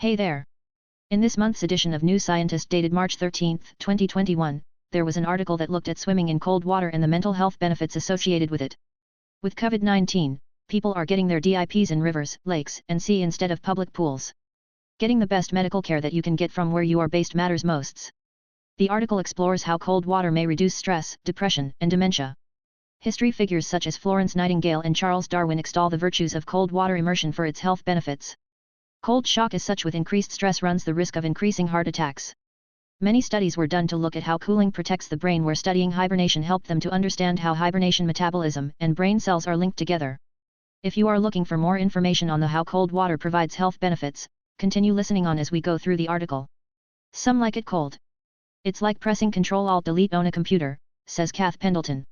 Hey there! In this month's edition of New Scientist dated March 13, 2021, there was an article that looked at swimming in cold water and the mental health benefits associated with it. With COVID-19, people are getting their DIPs in rivers, lakes, and sea instead of public pools. Getting the best medical care that you can get from where you are based matters most. The article explores how cold water may reduce stress, depression, and dementia. History figures such as Florence Nightingale and Charles Darwin extol the virtues of cold water immersion for its health benefits. Cold shock as such with increased stress runs the risk of increasing heart attacks. Many studies were done to look at how cooling protects the brain, where studying hibernation helped them to understand how hibernation metabolism and brain cells are linked together. If you are looking for more information on how cold water provides health benefits, continue listening on as we go through the article. Some like it cold. It's like pressing Ctrl-Alt-Delete on a computer, says Kath Pendleton.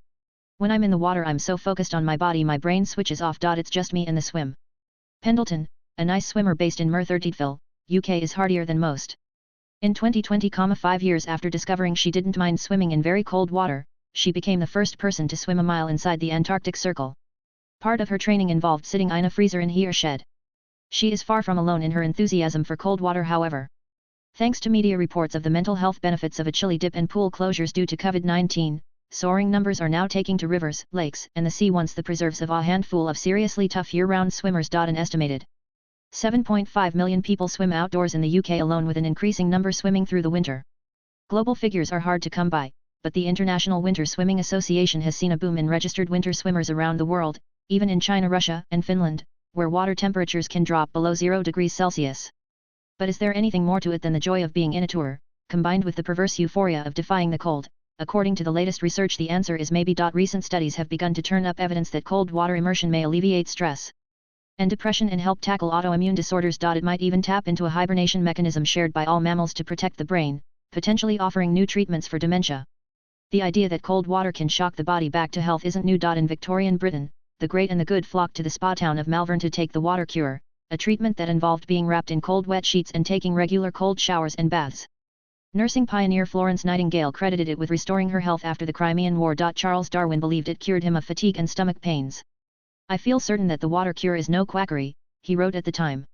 When I'm in the water I'm so focused on my body my brain switches off. It's just me and the swim. Pendleton, a nice swimmer based in Merthyr UK, is hardier than most. In 2020, 5 years after discovering she didn't mind swimming in very cold water, she became the first person to swim a mile inside the Antarctic Circle. Part of her training involved sitting in a freezer in her shed. She is far from alone in her enthusiasm for cold water, however. Thanks to media reports of the mental health benefits of a chilly dip and pool closures due to COVID-19, soaring numbers are now taking to rivers, lakes, and the sea, once the preserves of a handful of seriously tough year-round swimmers. An estimated 7.5 million people swim outdoors in the UK alone, with an increasing number swimming through the winter. Global figures are hard to come by, but the International Winter Swimming Association has seen a boom in registered winter swimmers around the world, even in China, Russia, and Finland, where water temperatures can drop below 0 degrees Celsius. But is there anything more to it than the joy of being in a tour, combined with the perverse euphoria of defying the cold? According to the latest research, the answer is maybe. Recent studies have begun to turn up evidence that cold water immersion may alleviate stress and depression and help tackle autoimmune disorders. It might even tap into a hibernation mechanism shared by all mammals to protect the brain, potentially offering new treatments for dementia. The idea that cold water can shock the body back to health isn't new. In Victorian Britain, the great and the good flocked to the spa town of Malvern to take the water cure, a treatment that involved being wrapped in cold wet sheets and taking regular cold showers and baths. Nursing pioneer Florence Nightingale credited it with restoring her health after the Crimean War. Charles Darwin believed it cured him of fatigue and stomach pains. "I feel certain that the water cure is no quackery," he wrote at the time.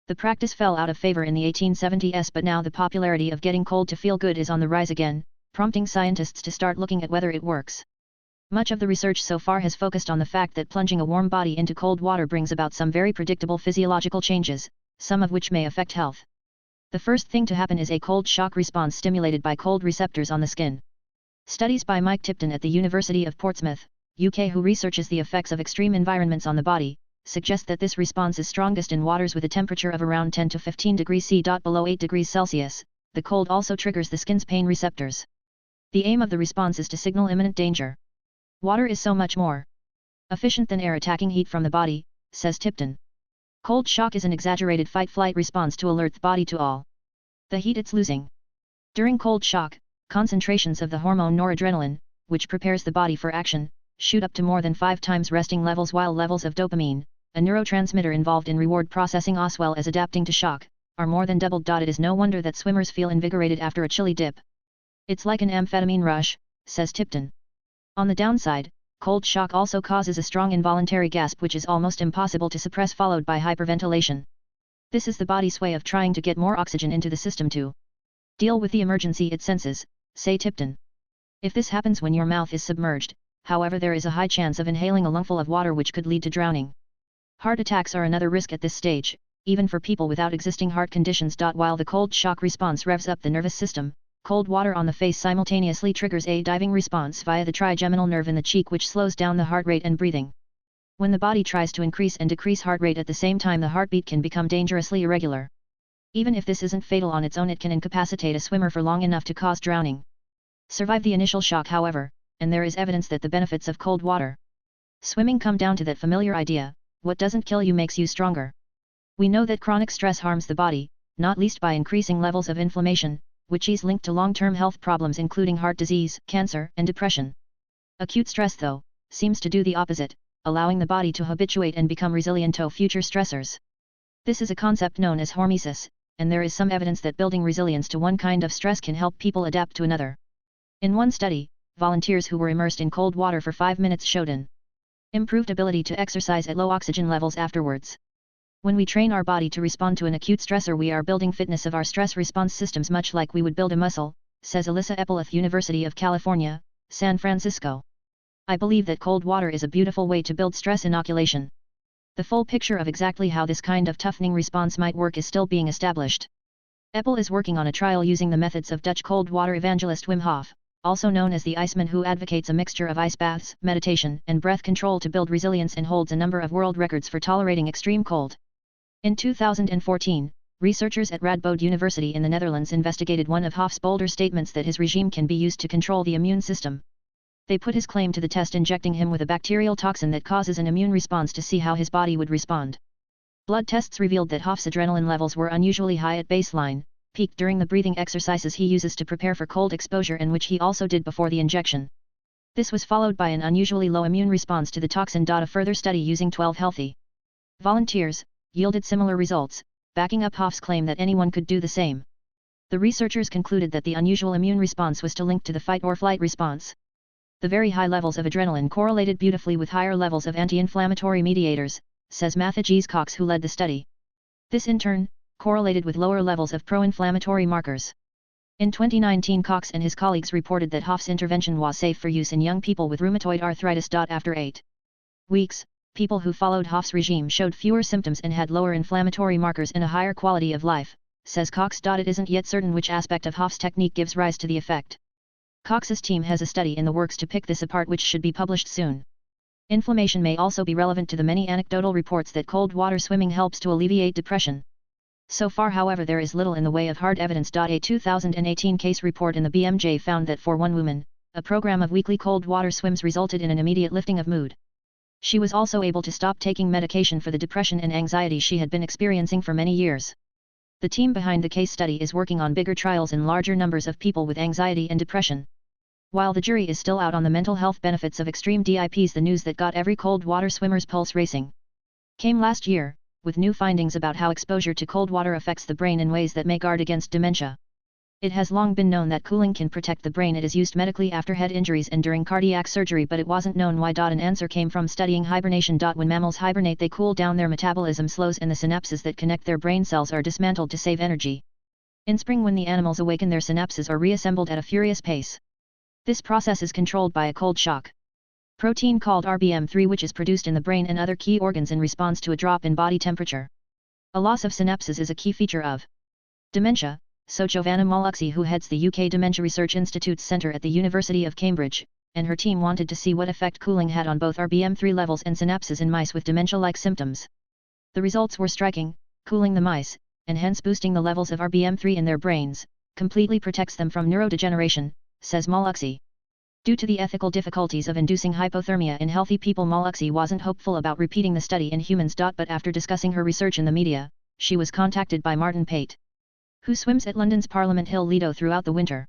The practice fell out of favor in the 1870s, but now the popularity of getting cold to feel good is on the rise again, prompting scientists to start looking at whether it works. Much of the research so far has focused on the fact that plunging a warm body into cold water brings about some very predictable physiological changes, some of which may affect health. The first thing to happen is a cold shock response stimulated by cold receptors on the skin. Studies by Mike Tipton at the University of Portsmouth, UK, who researches the effects of extreme environments on the body, suggest that this response is strongest in waters with a temperature of around 10 to 15 degrees C. Below 8 degrees Celsius, the cold also triggers the skin's pain receptors. The aim of the response is to signal imminent danger. Water is so much more efficient than air attacking heat from the body, says Tipton. Cold shock is an exaggerated fight-flight response to alert the body to all the heat it's losing. During cold shock, concentrations of the hormone noradrenaline, which prepares the body for action, shoot up to more than 5 times resting levels, while levels of dopamine, a neurotransmitter involved in reward processing as well as adapting to shock, are more than doubled. It is no wonder that swimmers feel invigorated after a chilly dip. It's like an amphetamine rush, says Tipton. On the downside, cold shock also causes a strong involuntary gasp which is almost impossible to suppress, followed by hyperventilation. This is the body's way of trying to get more oxygen into the system to deal with the emergency it senses, say Tipton. If this happens when your mouth is submerged, however, there is a high chance of inhaling a lungful of water which could lead to drowning. Heart attacks are another risk at this stage, even for people without existing heart conditions. While the cold shock response revs up the nervous system, cold water on the face simultaneously triggers a diving response via the trigeminal nerve in the cheek, which slows down the heart rate and breathing. When the body tries to increase and decrease heart rate at the same time, the heartbeat can become dangerously irregular. Even if this isn't fatal on its own, it can incapacitate a swimmer for long enough to cause drowning. Survive the initial shock, however, and there is evidence that the benefits of cold water swimming come down to that familiar idea: what doesn't kill you makes you stronger. We know that chronic stress harms the body, not least by increasing levels of inflammation, which is linked to long-term health problems including heart disease, cancer, and depression. Acute stress, though, seems to do the opposite, allowing the body to habituate and become resilient to future stressors. This is a concept known as hormesis, and there is some evidence that building resilience to one kind of stress can help people adapt to another. In one study, volunteers who were immersed in cold water for 5 minutes showed an improved ability to exercise at low oxygen levels afterwards. When we train our body to respond to an acute stressor, we are building fitness of our stress response systems much like we would build a muscle, says Alyssa Eppleth, University of California, San Francisco. I believe that cold water is a beautiful way to build stress inoculation. The full picture of exactly how this kind of toughening response might work is still being established. Epple is working on a trial using the methods of Dutch cold water evangelist Wim Hof, also known as the Iceman, who advocates a mixture of ice baths, meditation, and breath control to build resilience and holds a number of world records for tolerating extreme cold. In 2014, researchers at Radboud University in the Netherlands investigated one of Hof's bolder statements that his regime can be used to control the immune system. They put his claim to the test, injecting him with a bacterial toxin that causes an immune response to see how his body would respond. Blood tests revealed that Hof's adrenaline levels were unusually high at baseline, peaked during the breathing exercises he uses to prepare for cold exposure and which he also did before the injection. This was followed by an unusually low immune response to the toxin. A further study using 12 healthy volunteers yielded similar results, backing up Hof's claim that anyone could do the same. The researchers concluded that the unusual immune response was to link to the fight or flight response. The very high levels of adrenaline correlated beautifully with higher levels of anti-inflammatory mediators, says Matthew G. Cox, who led the study. This in turn correlated with lower levels of pro-inflammatory markers. In 2019, Cox and his colleagues reported that Hof's intervention was safe for use in young people with rheumatoid arthritis. After 8 weeks, people who followed Hof's regime showed fewer symptoms and had lower inflammatory markers and a higher quality of life, says Cox. It isn't yet certain which aspect of Hof's technique gives rise to the effect. Cox's team has a study in the works to pick this apart, which should be published soon. Inflammation may also be relevant to the many anecdotal reports that cold water swimming helps to alleviate depression. So far, however, there is little in the way of hard evidence. A 2018 case report in the BMJ found that for one woman, a program of weekly cold water swims resulted in an immediate lifting of mood. She was also able to stop taking medication for the depression and anxiety she had been experiencing for many years. The team behind the case study is working on bigger trials in larger numbers of people with anxiety and depression. While the jury is still out on the mental health benefits of extreme DIPs, the news that got every cold water swimmer's pulse racing came last year, with new findings about how exposure to cold water affects the brain in ways that may guard against dementia. It has long been known that cooling can protect the brain. It is used medically after head injuries and during cardiac surgery, but it wasn't known why. An answer came from studying hibernation. When mammals hibernate, they cool down, their metabolism slows, and the synapses that connect their brain cells are dismantled to save energy. In spring, when the animals awaken, their synapses are reassembled at a furious pace. This process is controlled by a cold shock protein called RBM3, which is produced in the brain and other key organs in response to a drop in body temperature. A loss of synapses is a key feature of dementia, so Giovanna Molluxi, who heads the UK Dementia Research Institute's Centre at the University of Cambridge, and her team wanted to see what effect cooling had on both RBM3 levels and synapses in mice with dementia-like symptoms. The results were striking. Cooling the mice, and hence boosting the levels of RBM3 in their brains, completely protects them from neurodegeneration, says Molluxi. Due to the ethical difficulties of inducing hypothermia in healthy people, Molluxi wasn't hopeful about repeating the study in humans. But after discussing her research in the media, she was contacted by Martin Pate, who swims at London's Parliament Hill Lido throughout the winter.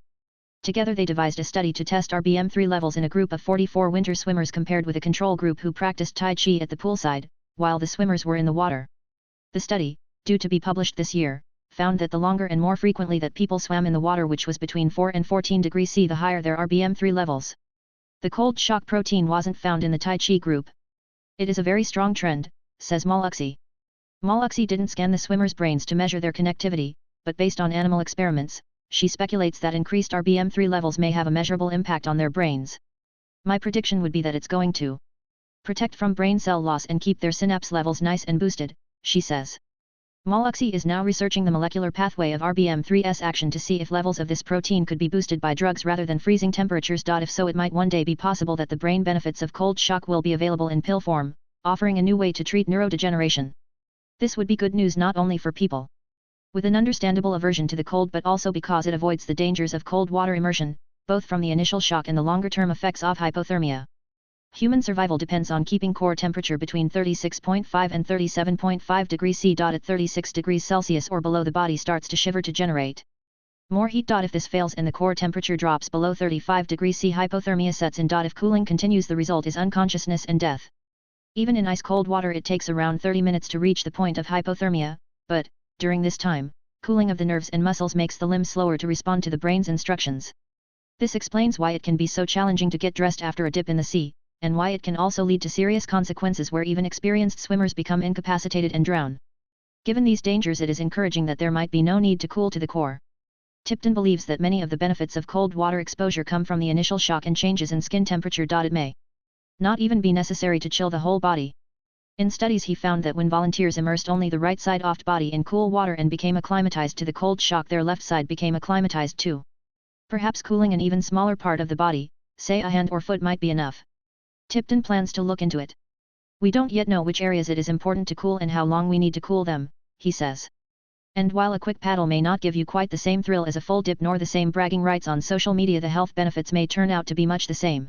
Together they devised a study to test RBM3 levels in a group of 44 winter swimmers compared with a control group who practiced Tai Chi at the poolside, while the swimmers were in the water. The study, due to be published this year, found that the longer and more frequently that people swam in the water, which was between 4 and 14 degrees C, the higher their RBM3 levels. The cold shock protein wasn't found in the Tai Chi group. It is a very strong trend, says Molluxi. Molluxi didn't scan the swimmers' brains to measure their connectivity, but based on animal experiments, she speculates that increased RBM3 levels may have a measurable impact on their brains. My prediction would be that it's going to protect from brain cell loss and keep their synapse levels nice and boosted, she says. Molluxi is now researching the molecular pathway of RBM3's action to see if levels of this protein could be boosted by drugs rather than freezing temperatures. If so, it might one day be possible that the brain benefits of cold shock will be available in pill form, offering a new way to treat neurodegeneration. This would be good news not only for people with an understandable aversion to the cold, but also because it avoids the dangers of cold water immersion, both from the initial shock and the longer-term effects of hypothermia. Human survival depends on keeping core temperature between 36.5 and 37.5 degrees C. At 36 degrees Celsius or below, the body starts to shiver to generate more heat. If this fails and the core temperature drops below 35 degrees C, hypothermia sets in. If cooling continues, the result is unconsciousness and death. Even in ice-cold water, it takes around 30 minutes to reach the point of hypothermia, but, during this time, cooling of the nerves and muscles makes the limbs slower to respond to the brain's instructions. This explains why it can be so challenging to get dressed after a dip in the sea, and why it can also lead to serious consequences where even experienced swimmers become incapacitated and drown. Given these dangers, it is encouraging that there might be no need to cool to the core. Tipton believes that many of the benefits of cold water exposure come from the initial shock and changes in skin temperature. It may not even be necessary to chill the whole body. In studies he found that when volunteers immersed only the right side of the body in cool water and became acclimatized to the cold shock, their left side became acclimatized too. Perhaps cooling an even smaller part of the body, say a hand or foot, might be enough. Tipton plans to look into it. We don't yet know which areas it is important to cool and how long we need to cool them, he says. And while a quick paddle may not give you quite the same thrill as a full dip nor the same bragging rights on social media, the health benefits may turn out to be much the same.